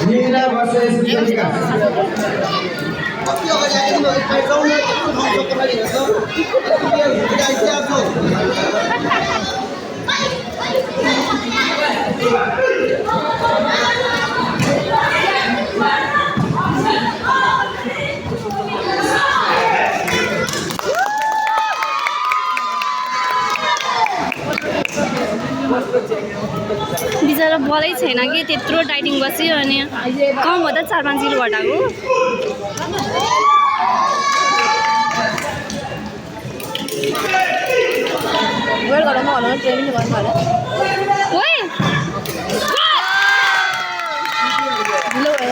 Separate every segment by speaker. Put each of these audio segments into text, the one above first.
Speaker 1: Meera versus Deepika
Speaker 2: बिचरा बलै छैन कि त्यत्रो टाइटिङ बस्यो अनि कम हुँदा 4-5 किलो घटाएको
Speaker 3: वेट गरौँ होला ट्रेनिङ गर्नु होला
Speaker 2: ओए
Speaker 3: ढिलो भयो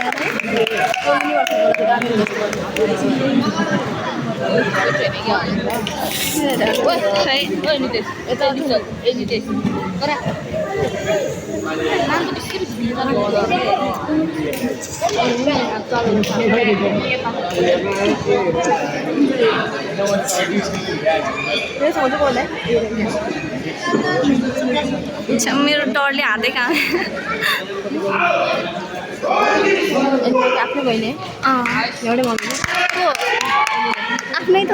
Speaker 2: मेरो डरले हातै कहाँ
Speaker 3: आफ्नै बहिनी एउटै मम्मी
Speaker 2: आफ्नै त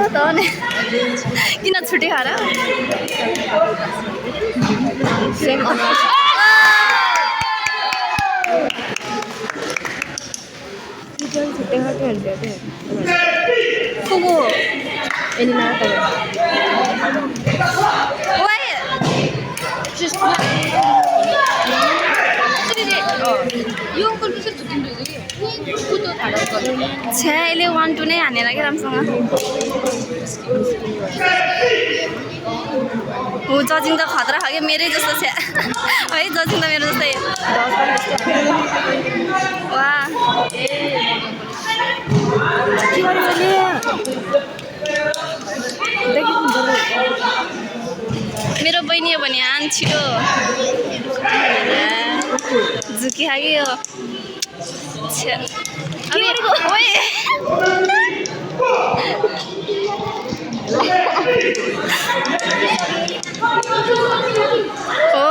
Speaker 2: किन छुट्टी खाएर
Speaker 3: सेम छुट्टै खाएको
Speaker 2: को
Speaker 3: एनिना
Speaker 2: ओए
Speaker 3: यो अङ्कल कसरी छुट्टिन्छ
Speaker 2: छ्या यसले 1-2 नै हानेर कि राम्रोसँग हो जजिङ त खतरा खायो मेरै जस्तो छ्या है जजिङ त मेरो जस्तै वा मेरो बहिनी हो भने आन छिटो झुकी खायो ओए ओ